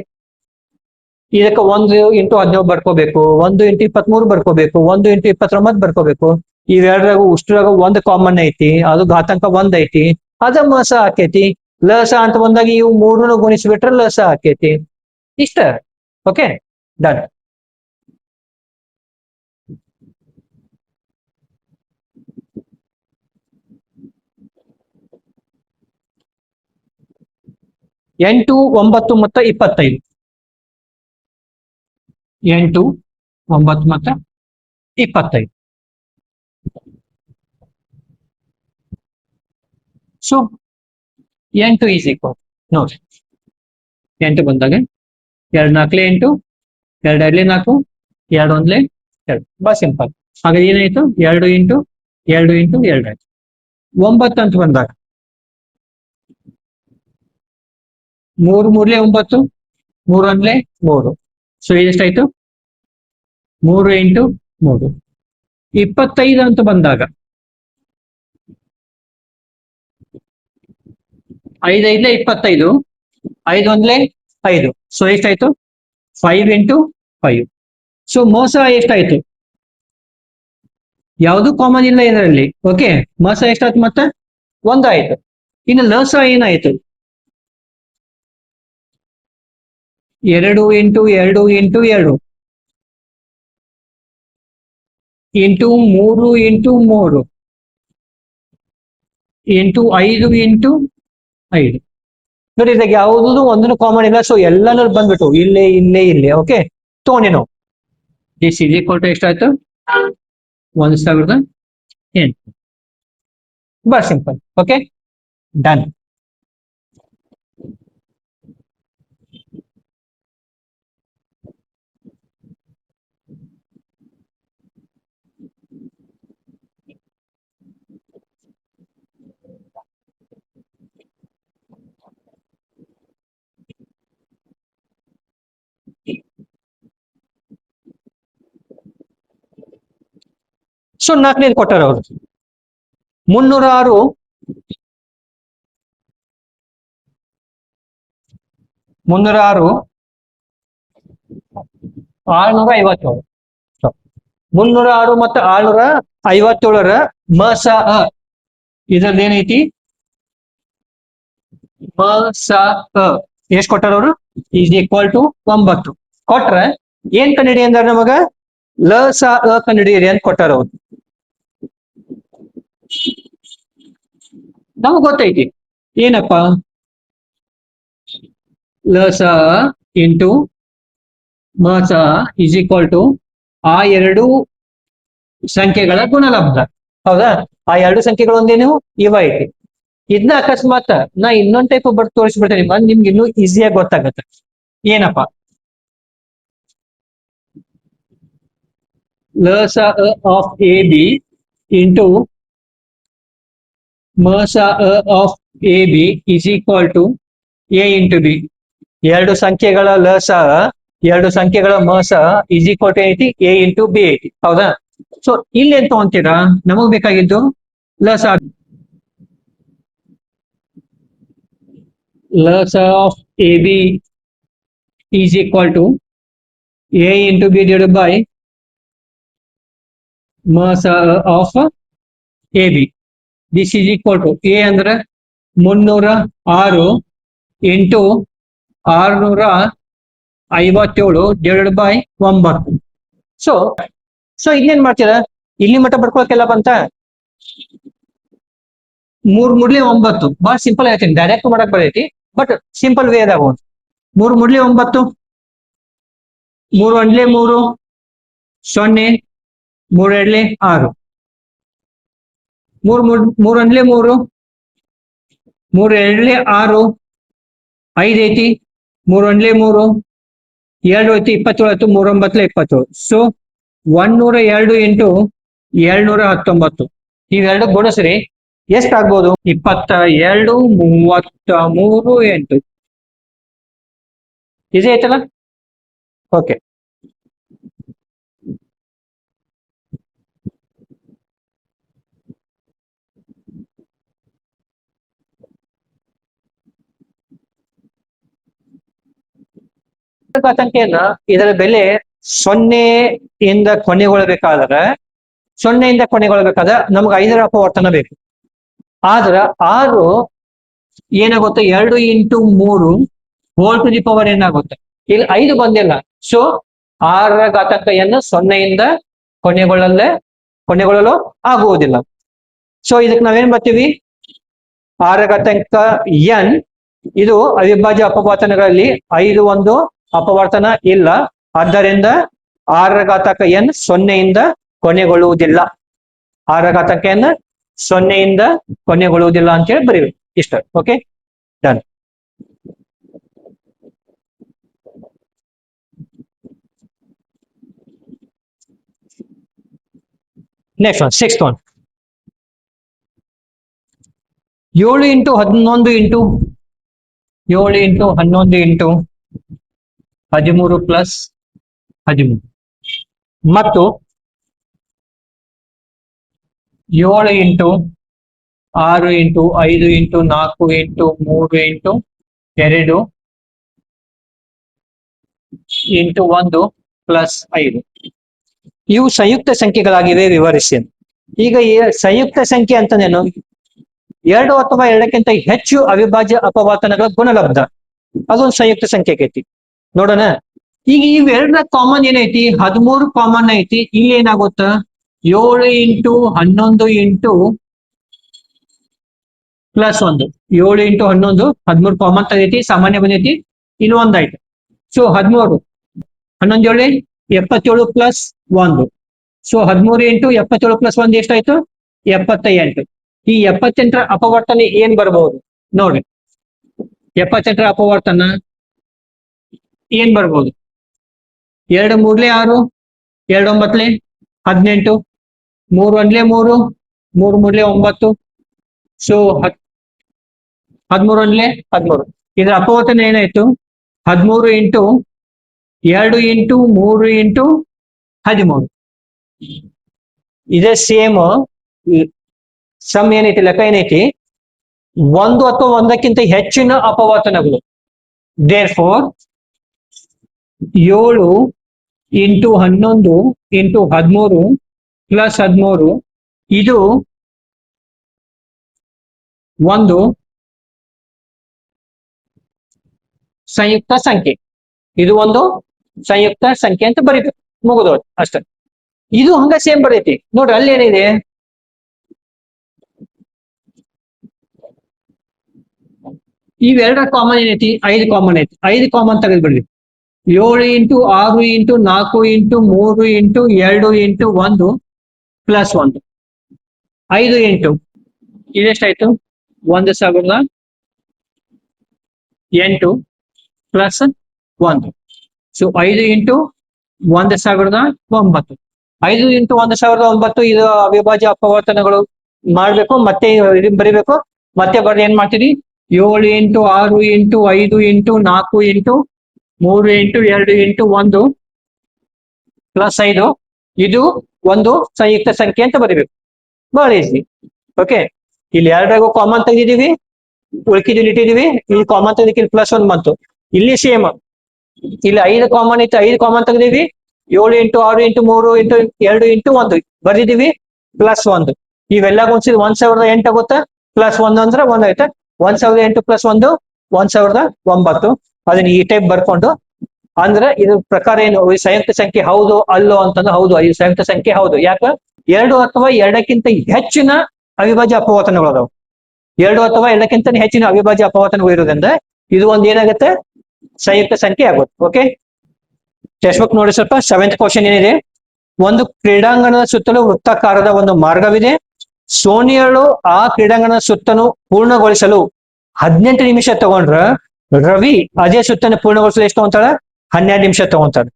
ಇದಕ್ಕೆ 1 ಇಂಟು 17 ಬರ್ಕೋಬೇಕು, 1 ಇಂಟು 23 ಬರ್ಕೋಬೇಕು, 1 ಇಂಟು 29 ಬರ್ಕೋಬೇಕು. ಇವೆರಡರಾಗ ಉಷ್ಟ್ರಾಗ 1 ಕಾಮನ್ ಐತಿ, ಅದು ಘಾತಾಂಕ 1 ಐತಿ, ಅದ ಮಸ ಆಕೈತಿ. ಲಸ ಅಂತ ಬಂದಾಗ ಇವು 3 ಗುಣಿಸ್ಬಿಟ್ರೆ ಲಸ ಆಕೈತಿ. ಇಷ್ಟ. Okay, done. ಎಂಟು 9 ಮತ್ತು 25. 8 9 ಮತ್ತು 25. ಸೊ 8 ಈಸ್ ಈಕ್ವಲ್ ನೋಡ್ರಿ, 8 ಬಂದಾಗ 2 4 8, 2 2 4, 2 1 2. ಬಾ ಸಿಂಪಲ್. ಹಾಗಾದ್ರೆ ಏನಾಯ್ತು? 2 ಇಂಟು 2 ಇಂಟು 2 ಆಯ್ತು. 9 ಅಂತ ಬಂದಾಗ 3 3 9, 3 1 3. ಸೊ ಎಷ್ಟಾಯ್ತು? 3 ಇಂಟು 3. 25 ಅಂತ ಬಂದಾಗ 5 5 25, 5 1 5. ಸೊ ಎಷ್ಟಾಯ್ತು? 5 ಇಂಟು 5. ಸೊ ಮೋಸ ಎಷ್ಟಾಯ್ತು? ಯಾವುದು ಕಾಮನ್ ಇಲ್ಲ ಇದರಲ್ಲಿ. ಓಕೆ, ಮೋಸ ಎಷ್ಟಾಯ್ತು? ಮತ್ತೆ 1 ಆಯ್ತು. ಇನ್ನು ಲಸ ಏನಾಯ್ತು? 2 into 2 into 2 into 3 into 3 into 5 into 5. ನೋಡಿ, ಇದಾಗ ಯಾವುದು ಒಂದನ್ನು ಕಾಮನ್ ಇಲ್ಲ. ಸೊ ಎಲ್ಲಾನು ಬಂದ್ಬಿಟ್ಟು ಇಲ್ಲೇ ಇಲ್ಲೇ ಇಲ್ಲೇ. ಓಕೆ, ತಗೊಂಡಿ ನಾವು. ದಿಸ್ ಈಸ್ ಈಕ್ವಲ್ ಟು ಎಷ್ಟಾಯ್ತು? 1,000 ಎಂಟು. ಬಹಳ ಸಿಂಪಲ್. Okay, done. ಸೊ 4ನೇದು ಕೊಟ್ಟಾರ ಅವರು 306 657. 306 ಮತ್ತು 657ರ ಮ ಸ ಅ ಇದ್ರದ್ದು ಏನೈತಿ? ಮ ಸ ಅ ಎಷ್ಟ್ ಕೊಟ್ಟಾರ ಅವರು? ಈಸ್ ಈಕ್ವಲ್ ಟು 9 ಕೊಟ್ರ ಏನ್ ಕಂಡಿಡಿ ಅಂದ್ರ ನಮಗ ಲ ಸ ಅ ಕಂಡಿಡಿಯಿರಿ ಅಂತ ಕೊಟ್ಟಾರ ಅವ್ರು. ನಮಗ್ ಗೊತ್ತೈತಿ ಏನಪ್ಪ, ಲ ಸ ಇಂಟು ಮ ಸ ಇಸ್ ಈಕ್ವಲ್ ಟು ಆ ಎರಡು ಸಂಖ್ಯೆಗಳ ಗುಣಲಬ್ಧ. ಹೌದಾ? ಆ ಎರಡು ಸಂಖ್ಯೆಗಳು ಒಂದೇನು ಇವ ಐತಿ. ಇದನ್ನ ಅಕಸ್ಮಾತ್ ನಾ ಇನ್ನೊಂದ್ ಟೈಪ್ ಬರ್ದು ತೋರಿಸ್ಬಿಡ್ತೇನೆ, ನಿಮ್ಗೆ ಇನ್ನೂ ಈಸಿಯಾಗಿ ಗೊತ್ತಾಗತ್ತೆ. ಏನಪ್ಪ, ಲ ಸ ಅ ಆಫ್ ಎ ಬಿ ಇಂಟು ಮ ಸ ಅ of A B is equal to A into B. ಎರಡು ಸಂಖ್ಯೆಗಳ ಲ ಸ ಎರಡು ಸಂಖ್ಯೆಗಳ ಮ ಸ ಇಸ್ ಈಕ್ವಲ್ ಟು ಐತಿ ಎ ಇಂಟು ಬಿ ಐತಿ. ಹೌದಾ? ಸೊ ಇಲ್ಲಿ ಏನ್ ತಗೊಂತೀರಾ, ನಮಗ್ ಬೇಕಾಗಿದ್ದು ಲ ಸ. ಲ ಸ of A B is equal to A into B divided by ಮ ಸ of A B. This is equal to A ಅಂದ್ರೆ 306 ಇಂಟು 657 ಡಿವೈಡೆಡ್ ಬೈ 9. ಸೊ ಇನ್ನೇನ್ ಮಾಡ್ತೀರಾ, ಇಲ್ಲಿ ಮಟ್ಟ ಬರ್ಕೊಳಕ್ಕೆಲ್ಲ ಬಂತ? 3 ಮೂರ್ಲಿ 9. ಬಹಳ ಸಿಂಪಲ್ ಹೇಳ್ತೀನಿ, ಡೈರೆಕ್ಟ್ ಮಾಡಕ್ ಬರೈತಿ, ಬಟ್ ಸಿಂಪಲ್ ವೇ ಅದಾವ. 3 ಮೂರ್ಲಿ 9, 3 ಒಂದ್ಲೆ 3, 0, 3 ಎರಡ್ಲೆ 6, 3 ಒಂದ್ಲೆ 3, 3 ಎರಡ್ಲೆ 6, 5 ಐತಿ, 3 ಒಂದ್ಲೆ 3, 2 ಐತಿ, 27 ಆಯ್ತು, 3 9 27. ಸೊ 102 ಇಂಟು 219 ಇವೆರಡು ಗುಣಿಸ್ರಿ ಎಷ್ಟಾಗ್ಬೋದು? 22, 33, 8. ಈಸಿ ಆಯ್ತಲ್ಲ? ಓಕೆ, ಸಂಖ್ಯೆಯನ್ನ ಇದರ ಬೆಲೆ 0ಇಂದ ಕೊನೆಗೊಳ್ಳಬೇಕಾದ್ರೆ ನಮ್ಗೆ 5ರ ಅಪವರ್ತನ ಬೇಕು. ಆದ್ರ 6 ಏನಾಗುತ್ತೆ, 2 into 3 whole to the power ಏನಾಗುತ್ತೆ, ಇಲ್ಲಿ 5 ಬಂದಿಲ್ಲ. ಸೊ 6ರ ಘಾತಾಂಕ n 0ಇಂದ ಕೊನೆಗೊಳ್ಳಲು ಆಗುವುದಿಲ್ಲ. ಸೊ ಇದಕ್ಕೆ ನಾವೇನ್ ಬರ್ತೀವಿ, 6ರ ಘಾತಾಂಕ n ಇದು ಅವಿಭಾಜ್ಯ ಅಪವರ್ತನಗಳಲ್ಲಿ 5 ಒಂದು ಅಪವರ್ತನ ಇಲ್ಲ. ಆದ್ದರಿಂದ 6ರ ಘಾತಾಂಕ n 0ಇಂದ ಕೊನೆಗೊಳ್ಳುವುದಿಲ್ಲ. 6ರ ಘಾತಾಂಕ n 0ಇಂದ ಕೊನೆಗೊಳ್ಳುವುದಿಲ್ಲ ಅಂತ ಹೇಳಿ ಬರೀವಿ. ಇಷ್ಟ. Okay, done. Next one, 6th one. 7 into 11 into 7 into 11 into 13 plus 13 ಮತ್ತು 7 into 6 into 5 into 4 into 3 into 2 into 1 plus 5 ಇವು ಸಂಯುಕ್ತ ಸಂಖ್ಯೆಗಳಾಗಿವೆ, ವಿವರಿಸಿ. ಈಗ ಈ ಸಂಯುಕ್ತ ಸಂಖ್ಯೆ ಅಂತಂದೇನು, 2 ಅಥವಾ 2ಕ್ಕಿಂತ ಹೆಚ್ಚು ಅವಿಭಾಜ್ಯ ಅಪವರ್ತನಗಳ ಗುಣಲಬ್ಧ, ಅದೊಂದು ಸಂಯುಕ್ತ ಸಂಖ್ಯೆ ಐತಿ. ನೋಡೋಣ. ಈಗ ಇವೆರಡರ ಕಾಮನ್ ಏನೈತಿ, 13 ಕಾಮನ್ ಐತಿ. ಇಲ್ಲಿ ಏನಾಗುತ್ತ, 7 into 11 into plus 1, 7 into 11 13 common ತಂದೈತಿ, ಸಾಮಾನ್ಯ ಬಂದೈತಿ. ಇಲ್ಲಿ ಒಂದಾಯ್ತು. So 13 11 77 plus 1. So 13 into 77 plus 1 ಎಷ್ಟಾಯ್ತು, 78. ಈ 78ರ ಅಪವರ್ತನ ಏನ್ ಬರ್ಬಹುದು ನೋಡ್ರಿ. 78ರ ಅಪವರ್ತನ ಏನ್ ಬರ್ಬೋದು? 2 3 6, 2 9 18, 3 1 3, 3 3 9. ಸೊ 13 1 13. ಇದರ ಅಪವರ್ತನ ಏನಾಯ್ತು? 13 ಇಂಟು 2 ಇಂಟು 3 ಇಂಟು 13. ಇದೇ ಸೇಮ್ ಸಮ್ ಏನೈತಿ, ಲೆಕ್ಕ ಏನೈತಿ? 1 ಅಥವಾ 1ಕ್ಕಿಂತ ಹೆಚ್ಚಿನ ಅಪವರ್ತನಗಳು. Therefore 7 into 11 into 13 plus 13 ಇದು ಒಂದು ಸಂಯುಕ್ತ ಸಂಖ್ಯೆ. ಇದು ಒಂದು ಸಂಯುಕ್ತ ಸಂಖ್ಯೆ ಅಂತ ಬರೀಬೇಕು, ಮುಗಿದೋದು ಅಷ್ಟೇ. ಇದು ಹಂಗ ಸೇಮ್ ಬರೈತಿ ನೋಡ್ರಿ. ಅಲ್ಲಿ ಏನಿದೆ? ಇವೆರಡರ ಕಾಮನ್ ಏನೈತಿ? 5 ಕಾಮನ್ ಐತಿ. 5 ಕಾಮನ್ ತೆಗೆದ್ಬಿಡ್ರಿ. 7 into 6 into 4 into 3 into 2 into 1 plus 1. 5 into ಇದೆಷ್ಟಾಯ್ತು? 1008 ಪ್ಲಸ್ 1. So 5 into 1009. 5 ಇಂಟು 1009 ಇದು ಅವಿಭಾಜ್ಯ ಅಪವರ್ತನಗಳು ಮಾಡ್ಬೇಕು, ಮತ್ತೆ ಇದನ್ನ ಬರಿಬೇಕು. ಮತ್ತೆ ಬರ್ದು ಏನ್ ಮಾಡ್ತೀರಿ? 7 into 6 into 5 into 4 into 3 into 2 into 1 plus 5. ಇದು ಒಂದು ಸಂಯುಕ್ತ ಸಂಖ್ಯೆ ಅಂತ ಬರಿಬೇಕು. ಬಹಳ ಈಸಿ. ಓಕೆ, ಇಲ್ಲಿ ಎರಡರಾಗೂ ಕಾಮನ್ ತೆಗೆದಿದ್ದೀವಿ, ಉಳ್ಕಿದಲ್ಲಿ ಇಟ್ಟಿದೀವಿ. ಇಲ್ಲಿ ಕಾಮನ್ ತೆಗೆದಕ್ಕೆ ಇಲ್ಲಿ ಪ್ಲಸ್ 1 ಬಂತು. ಇಲ್ಲಿ ಸೇಮ್, ಇಲ್ಲಿ 5 ಕಾಮನ್ ಇತ್ತು, 5 ಕಾಮನ್ ತೆಗೆದಿವಿ. 7 ಇಂಟು 6 ಇಂಟು 3 ಇಂಟು 2 ಇಂಟು 1 ಬರ್ದಿದ್ದೀವಿ, ಪ್ಲಸ್ 1. ಇವೆಲ್ಲ ಗುಣಿಸಿದ್ರೆ 1008 ಆಗುತ್ತಾ? ಪ್ಲಸ್ 1 ಅಂದ್ರೆ 1 ಆಯ್ತಾ? 1008 ಪ್ಲಸ್ 1 1009. ಅದನ್ನ ಈ ಟೈಪ್ ಬರ್ಕೊಂಡು ಅಂದ್ರೆ ಇದ್ರ ಪ್ರಕಾರ ಏನು ಸಂಯುಕ್ತ ಸಂಖ್ಯೆ ಹೌದು ಅಲ್ಲೋ ಅಂತಂದ್ರೆ ಹೌದು, ಇದು ಸಂಯುಕ್ತ ಸಂಖ್ಯೆ ಹೌದು. ಯಾಕ? 2 ಅಥವಾ 2ಕ್ಕಿಂತ ಹೆಚ್ಚಿನ ಅವಿಭಾಜ್ಯ ಅಪವರ್ತನಗಳು ಅದಾವ. 2 ಅಥವಾ 2ಕ್ಕಿಂತ ಹೆಚ್ಚಿನ ಅವಿಭಾಜ್ಯ ಅಪವರ್ತನಗಳು ಇರೋದ್ರಿಂದ ಇದು ಒಂದ್ ಏನಾಗುತ್ತೆ? ಸಂಯುಕ್ತ ಸಂಖ್ಯೆ ಆಗುತ್ತೆ. ಓಕೆ, ಟೆಕ್ಸ್ಟ್ ಬುಕ್ ನೋಡಿ ಸ್ವಲ್ಪ. 7th ಕ್ವಶನ್ ಏನಿದೆ? ಒಂದು ಕ್ರೀಡಾಂಗಣದ ಸುತ್ತಲೂ ವೃತ್ತಾಕಾರದ ಒಂದು ಮಾರ್ಗವಿದೆ. ಸೋನಿಯಳು ಆ ಕ್ರೀಡಾಂಗಣದ ಸುತ್ತನು ಪೂರ್ಣಗೊಳಿಸಲು 18 ನಿಮಿಷ ತಗೊಂಡ್ರ ರವಿ ಅದೇ ಸುತ್ತನ್ನು ಪೂರ್ಣಗೊಳಿಸಲು ಎಷ್ಟು ತಗೊಂತಾಳ? 12 ನಿಮಿಷ ತಗೊಂತಾಳೆ.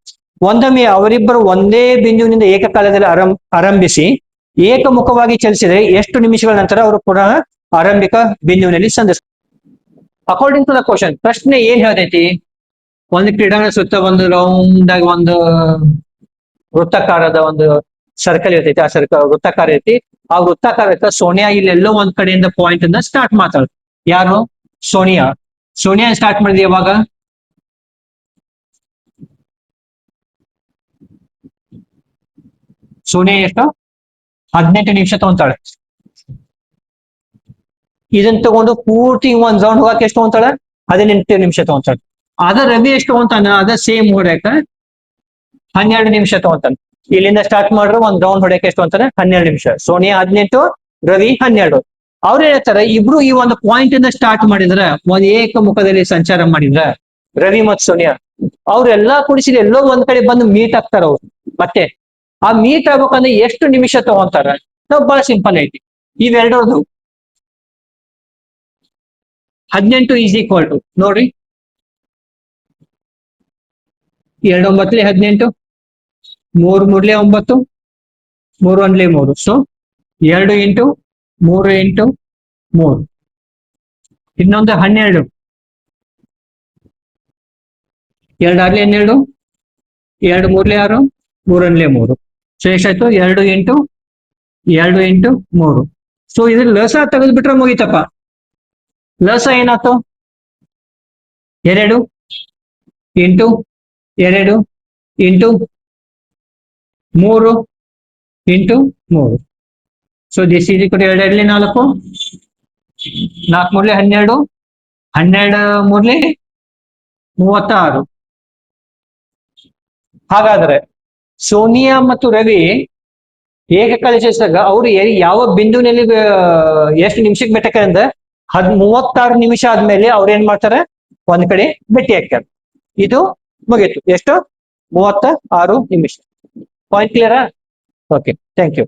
ಒಂದೊಮ್ಮೆ ಅವರಿಬ್ಬರು ಒಂದೇ ಬಿಂದುವಿನಿಂದ ಏಕಕಾಲದಲ್ಲಿ ಆರಂಭಿಸಿ ಏಕಮುಖವಾಗಿ ಚಲಿಸಿದರೆ ಎಷ್ಟು ನಿಮಿಷಗಳ ನಂತರ ಅವರು ಪುನಃ ಆರಂಭಿಕ ಬಿಂದುವಿನಲ್ಲಿ ಸಂಧಿಸ್ತಾರೆ? ಅಕಾರ್ಡಿಂಗ್ ಟು ದ ಕ್ವಶನ್, ಪ್ರಶ್ನೆ ಏನ್ ಹೇಳ್ತೈತಿ? ಒಂದು ಕ್ರೀಡಾಂಗಣ ಸುತ್ತ ಒಂದು ರೌಂಡ್ ಆಗಿ ಒಂದು ವೃತ್ತಾಕಾರದ ಒಂದು ಸರ್ಕಲ್ ಇರ್ತೈತಿ. ಆ ಸರ್ಕಲ್ ವೃತ್ತಾಕಾರ ಇರ್ತೈತಿ. ಆ ವೃತ್ತಾಕಾರಕ್ಕೆ ಸೋನಿಯಾ ಇಲ್ಲೆಲ್ಲೋ ಒಂದ್ ಕಡೆಯಿಂದ ಪಾಯಿಂಟ್ ಅನ್ನ ಸ್ಟಾರ್ಟ್ ಮಾಡ್ತಾಳೆ. ಯಾರು? ಸೋನಿಯಾ. ಸೋನಿಯಾ ಸ್ಟಾರ್ಟ್ ಮಾಡಿದ್ವಿ ಯಾವಾಗ? ಸೋನಿಯಾ ಎಷ್ಟು? 18 ನಿಮಿಷ ತಗೊಂತಾಳೆ. ಇದನ್ನ ತಗೊಂಡು ಪೂರ್ತಿ ಒಂದ್ ರೌಂಡ್ ಹೋಗಕ್ಕೆ ಎಷ್ಟು ತಗೊಂತಾಳೆ? 18 ನಿಮಿಷ ತಗೊಂತಾಳೆ. ಅದ ರವಿ ಎಷ್ಟು ತಗೊಂತಾನ? ಅದ ಸೇಮ್ ಹೊಡ್ಯಾಕ 12 ನಿಮಿಷ ತಗೊಂತಾನೆ. ಇಲ್ಲಿಂದ ಸ್ಟಾರ್ಟ್ ಮಾಡ್ರೆ ಒಂದ್ ರೌಂಡ್ ಹೊಡ್ಯಾಕ ಎಷ್ಟು ತಗೊಂತಾನೆ? 12 ನಿಮಿಷ. ಸೋನಿಯಾ 18, ರವಿ 12. ಅವ್ರು ಹೇಳ್ತಾರೆ ಇಬ್ರು ಈ ಒಂದು ಪಾಯಿಂಟ್ ಇಂದ ಸ್ಟಾರ್ಟ್ ಮಾಡಿದ್ರ, ಒಂದ್ ಏಕಮುಖದಲ್ಲಿ ಸಂಚಾರ ಮಾಡಿದ್ರ ರವಿ ಮತ್ತು ಸೋನಿಯಾ ಅವ್ರೆಲ್ಲಾ ಕುಡಿಸಿದ ಎಲ್ಲೋ ಒಂದ್ ಕಡೆ ಬಂದು ಮೀಟ್ ಆಗ್ತಾರ. ಅವ್ರು ಮತ್ತೆ ಆ ಮೀಟ್ ಆಗ್ಬೇಕಂದ್ರೆ ಎಷ್ಟು ನಿಮಿಷ ತಗೊಂತಾರ? ನಾವು ಬಹಳ ಸಿಂಪಲ್ ಐತಿ. ಇವೆರಡರದು 18 ಈಸ್ ಈಕ್ವಲ್ ಟು ನೋಡ್ರಿ, 2 9 18, 3 3 9, 3 1 3. ಸೊ 2 ಇಂಟು 3 ಇಂಟು 3, ಇನ್ನೊಂದು 12, 2 6 12, 2 3 6, 3 1 3. ಸೊ ಎಷ್ಟಾಯ್ತು? 2 ಇಂಟು 2 ಇಂಟು 3. ಸೊ ಇದ್ರ ಲಸ ತೆಗೆದ್ಬಿಟ್ರೆ ಮುಗಿತಪ್ಪ. ಲಸ ಏನಾಯ್ತು? 2 into 2 into 3 into 3. So this is equal 2 2 4, 4 3 12, 12 3 36. ಹಾಗಾದ್ರೆ ಸೋನಿಯಾ ಮತ್ತು ರವಿ ಏಕಕಾಲ ಚಲಿಸಿದಾಗ ಅವ್ರು ಯಾವ ಬಿಂದುವಿನಲ್ಲಿ ಎಷ್ಟು ನಿಮಿಷಕ್ಕೆ ಬೆಟ್ಟಕ್ಕೆ ಅಂದ್ರೆ 36 ನಿಮಿಷ ಆದ್ಮೇಲೆ ಅವ್ರು ಏನ್ ಮಾಡ್ತಾರೆ? ಒಂದ್ ಕಡೆ ಭೇಟಿ ಹಾಕ್ತಾರೆ. ಇದು ಮುಗೀತು. ಎಷ್ಟು? 36 ನಿಮಿಷ. ಪಾಯಿಂಟ್ ಕ್ಲಿಯರಾ? Okay, thank you.